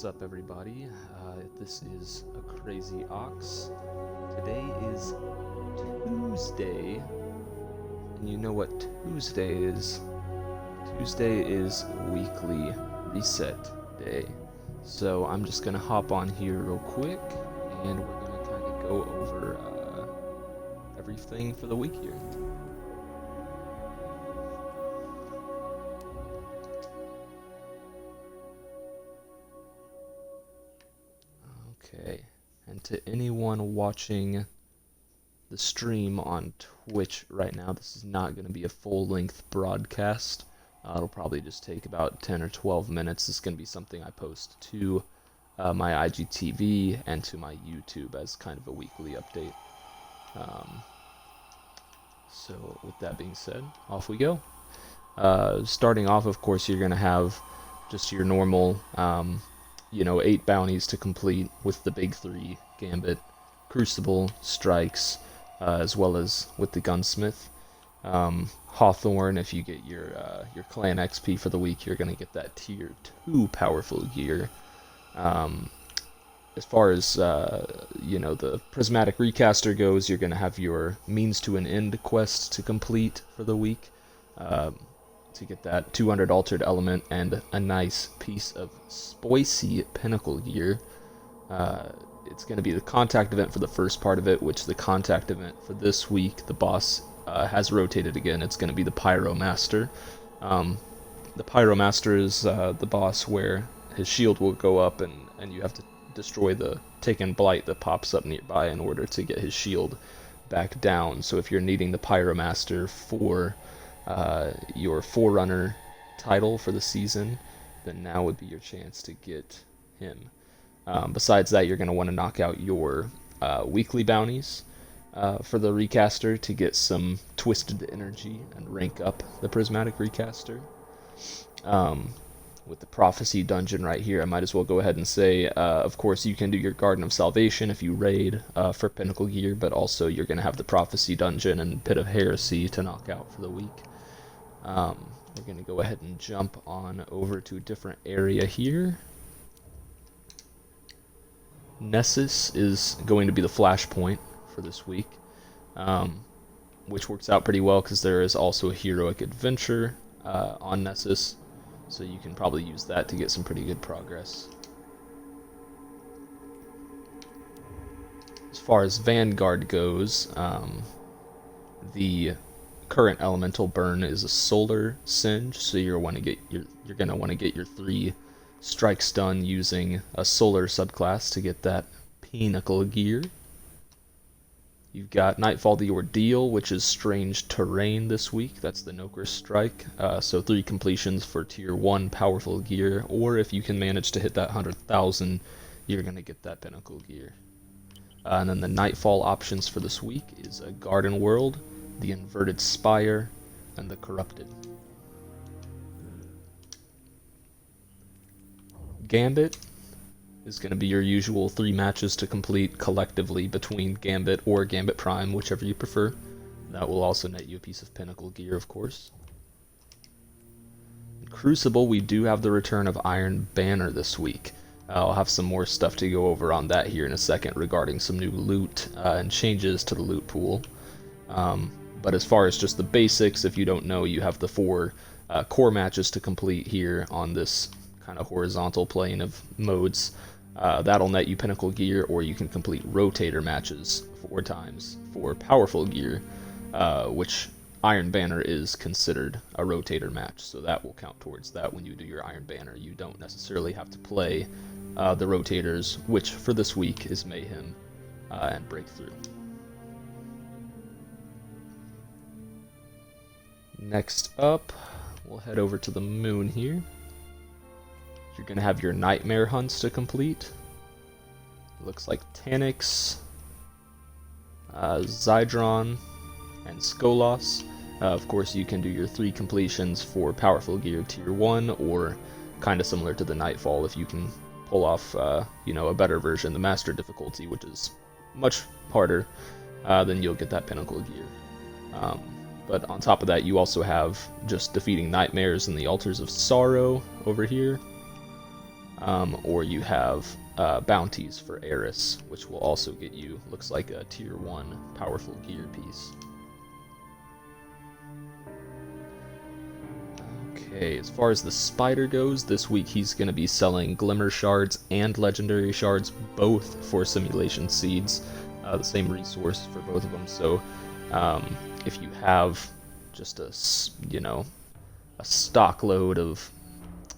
What's up, everybody? This is a Crazy Ox. Today is Tuesday, and you know what Tuesday is? Tuesday is weekly reset day. So I'm just gonna hop on here real quick, and we're gonna kind of go over everything for the week here. Okay, and to anyone watching the stream on Twitch right now, this is not going to be a full-length broadcast. It'll probably just take about 10 or 12 minutes. This is going to be something I post to my IGTV and to my YouTube as kind of a weekly update. So with that being said, off we go. Starting off, of course, you're going to have just your normal 8 bounties to complete with the big 3, Gambit, Crucible, Strikes, as well as with the Gunsmith. Hawthorne, if you get your clan XP for the week, you're going to get that tier 2 powerful gear. As far as the Prismatic Recaster goes, you're going to have your Means to an End quest to complete for the week. To get that 200 altered element and a nice piece of spicy pinnacle gear. It's going to be the contact event for the first part of it, which the contact event for this week, the boss has rotated again. It's going to be the Pyromaster. The Pyromaster is the boss where his shield will go up and you have to destroy the Taken Blight that pops up nearby in order to get his shield back down. So if you're needing the Pyromaster for your Forerunner title for the season, then now would be your chance to get him. Besides that, you're going to want to knock out your weekly bounties for the Recaster to get some Twisted Energy and rank up the Prismatic Recaster. With the Prophecy Dungeon right here, I might as well go ahead and say, of course, you can do your Garden of Salvation if you raid for Pinnacle Gear, but also you're going to have the Prophecy Dungeon and Pit of Heresy to knock out for the week. We're going to go ahead and jump on over to a different area here. Nessus is going to be the flashpoint for this week, which works out pretty well because there is also a heroic adventure on Nessus, so you can probably use that to get some pretty good progress. As far as Vanguard goes, the current elemental burn is a solar singe, so you're gonna want to get your 3 strikes done using a solar subclass to get that pinnacle gear. You've got Nightfall the Ordeal, which is strange terrain this week. That's the Nokra strike. So 3 completions for tier 1 powerful gear, or if you can manage to hit that 100,000, you're gonna get that pinnacle gear. And then the Nightfall options for this week is a Garden World, the Inverted Spire, and the Corrupted. Gambit is going to be your usual 3 matches to complete collectively between Gambit or Gambit Prime, whichever you prefer. That will also net you a piece of Pinnacle gear, of course. In Crucible, we do have the return of Iron Banner this week. I'll have some more stuff to go over on that here in a second regarding some new loot and changes to the loot pool. But as far as just the basics, if you don't know, you have the 4 core matches to complete here on this kind of horizontal plane of modes. That'll net you Pinnacle gear, or you can complete Rotator matches 4 times for powerful gear, which Iron Banner is considered a Rotator match, so that will count towards that when you do your Iron Banner. You don't necessarily have to play the Rotators, which for this week is Mayhem and Breakthrough. Next up, we'll head over to the moon here. You're going to have your Nightmare hunts to complete. It looks like Tanyx, Zydron, and Skolos. Of course, you can do your 3 completions for powerful gear tier 1, or kind of similar to the Nightfall if you can pull off a better version, the Master difficulty, which is much harder, then you'll get that Pinnacle gear. But on top of that, you also have just defeating Nightmares and the Altars of Sorrow over here. or you have bounties for Eris, which will also get you, looks like a tier 1 powerful gear piece. Okay, as far as the spider goes, this week he's going to be selling Glimmer Shards and Legendary Shards, both for Simulation Seeds, the same resource for both of them. So if you have just a stock load of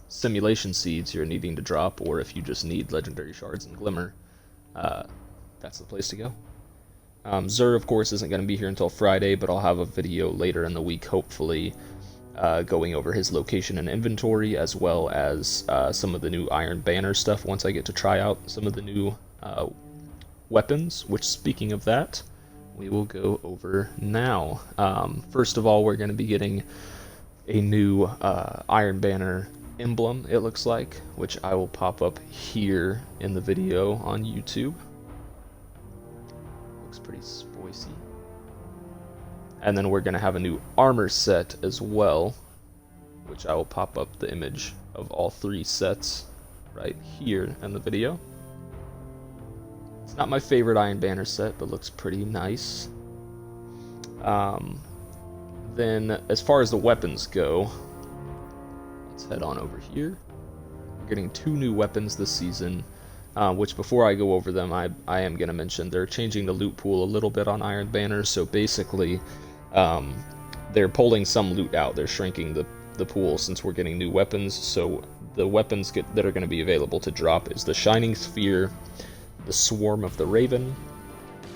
Simulation Seeds you're needing to drop, or if you just need Legendary Shards and Glimmer, that's the place to go. Zur, of course, isn't going to be here until Friday, but I'll have a video later in the week, hopefully, going over his location and inventory, as well as some of the new Iron Banner stuff once I get to try out some of the new weapons, which, speaking of that, we will go over now. First of all, we're going to be getting a new Iron Banner emblem, it looks like, which I will pop up here in the video on YouTube. Looks pretty spicy. And then we're going to have a new armor set as well, which I will pop up the image of all 3 sets right here in the video. It's not my favorite Iron Banner set, but looks pretty nice. Then, as far as the weapons go, let's head on over here. We're getting 2 new weapons this season, which, before I go over them, I am going to mention they're changing the loot pool a little bit on Iron Banner. So basically, they're pulling some loot out. They're shrinking the pool since we're getting new weapons. So the weapons that are going to be available to drop is the Shining Sphere, the Swarm of the Raven,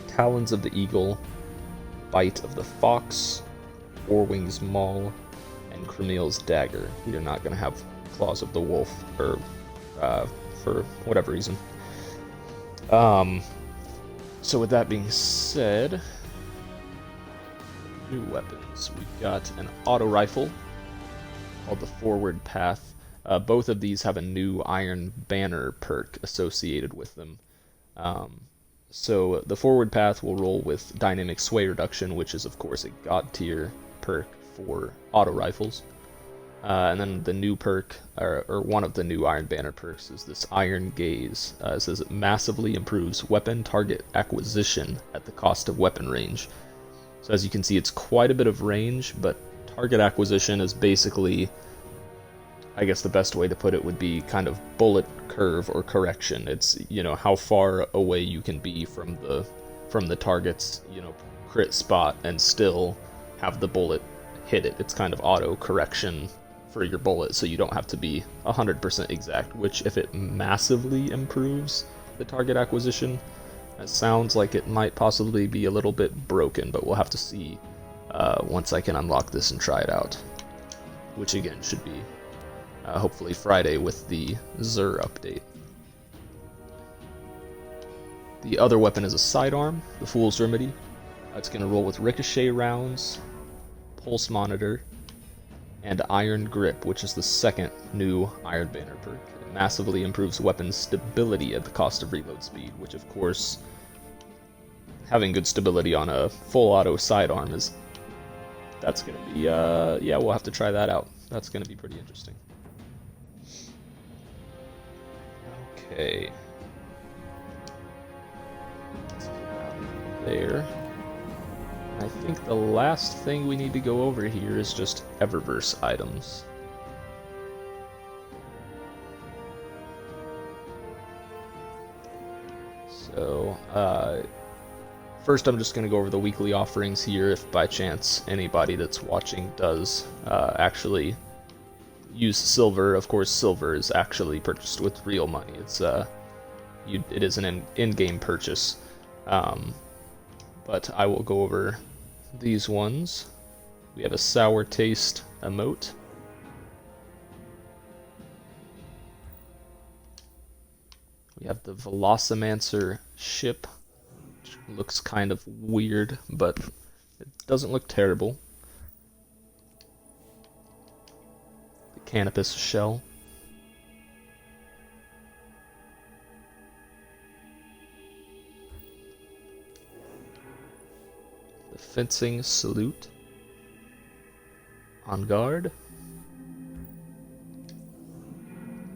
Talons of the Eagle, Bite of the Fox, Four-Wings Maul, and Cremil's Dagger. You're not going to have Claws of the Wolf, or for whatever reason. So with that being said, new weapons. We've got an auto rifle called the Forward Path. Both of these have a new Iron Banner perk associated with them. So the Forward Path will roll with Dynamic Sway Reduction, which is of course a God tier perk for auto rifles. And then the new perk, or one of the new Iron Banner perks, is this Iron Gaze. It says it massively improves weapon target acquisition at the cost of weapon range. So as you can see, it's quite a bit of range, but target acquisition is basically, I guess the best way to put it would be kind of bullet curve or correction. It's, how far away you can be from the target's, crit spot and still have the bullet hit it. It's kind of auto correction for your bullet, so you don't have to be 100% exact, which, if it massively improves the target acquisition, it sounds like it might possibly be a little bit broken, but we'll have to see once I can unlock this and try it out, which again should be hopefully Friday with the Zur update. The other weapon is a sidearm, the Fool's Remedy. It's going to roll with Ricochet Rounds, Pulse Monitor, and Iron Grip, which is the second new Iron Banner perk. It massively improves weapon stability at the cost of reload speed, which of course, having good stability on a full auto sidearm that's going to be, yeah, we'll have to try that out. That's going to be pretty interesting. Okay. Let's get out of there. I think the last thing we need to go over here is just Eververse items. So, first I'm just going to go over the weekly offerings here, if by chance anybody that's watching does actually use silver. Of course, silver is actually purchased with real money. It is an in-game purchase. But I will go over these ones. We have a Sour Taste emote. We have the Velocimancer ship, which looks kind of weird, but it doesn't look terrible. The Canopus shell. Fencing Salute, On Guard,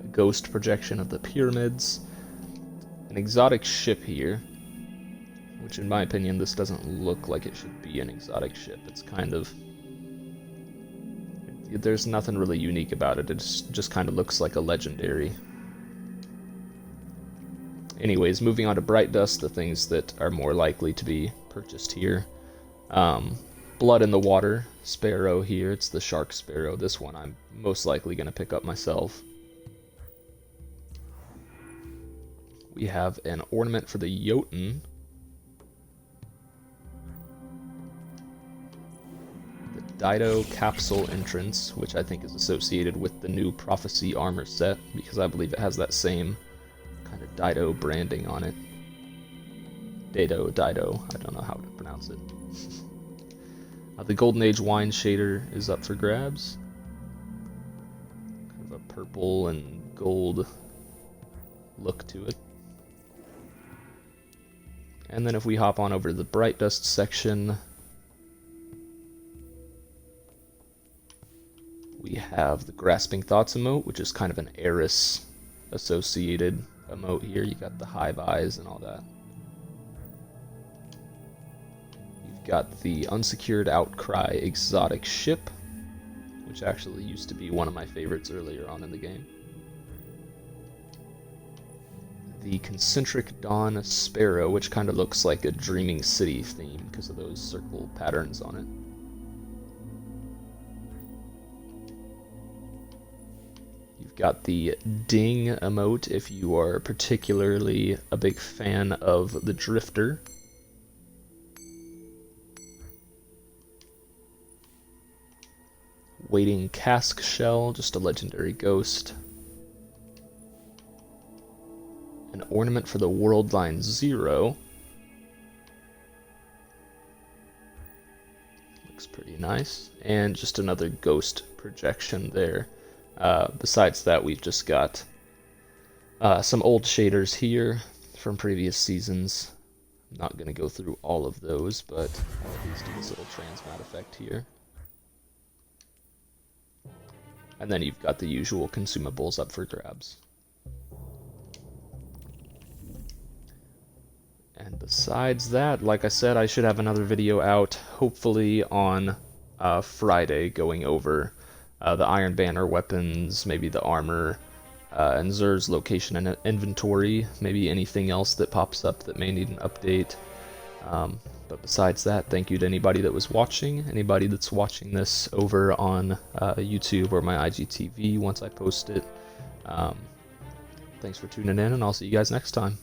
a ghost projection of the pyramids, an exotic ship here, which in my opinion this doesn't look like it should be an exotic ship. It's kind of, there's nothing really unique about it. It just kind of looks like a legendary. Anyways, moving on to Bright Dust, the things that are more likely to be purchased here. Blood in the Water Sparrow here. It's the Shark Sparrow. This one I'm most likely going to pick up myself. We have an ornament for the Jotun. The Dido Capsule Entrance, which I think is associated with the new Prophecy armor set, because I believe it has that same kind of Dido branding on it. Dido, I don't know how to pronounce it. The Golden Age Wine Shader is up for grabs. Kind of a purple and gold look to it. And then if we hop on over to the Bright Dust section, we have the Grasping Thoughts emote, which is kind of an Eris associated emote here. You got the hive eyes and all that. You've got the Unsecured Outcry exotic ship, which actually used to be one of my favorites earlier on in the game. The Concentric Dawn Sparrow, which kind of looks like a Dreaming City theme because of those circle patterns on it. You've got the Ding emote if you are particularly a big fan of the Drifter. Waiting Cask Shell, just a legendary ghost. An ornament for the World Line 0. Looks pretty nice. And just another ghost projection there. Besides that, we've just got some old shaders here from previous seasons. I'm not going to go through all of those, but these do this little transmat effect here. And then you've got the usual consumables up for grabs. And besides that, like I said, I should have another video out, hopefully on Friday, going over the Iron Banner weapons, maybe the armor, and Xur's location and inventory, maybe anything else that pops up that may need an update. But besides that, thank you to anybody that was watching, anybody that's watching this over on YouTube or my IGTV once I post it. Thanks for tuning in, and I'll see you guys next time.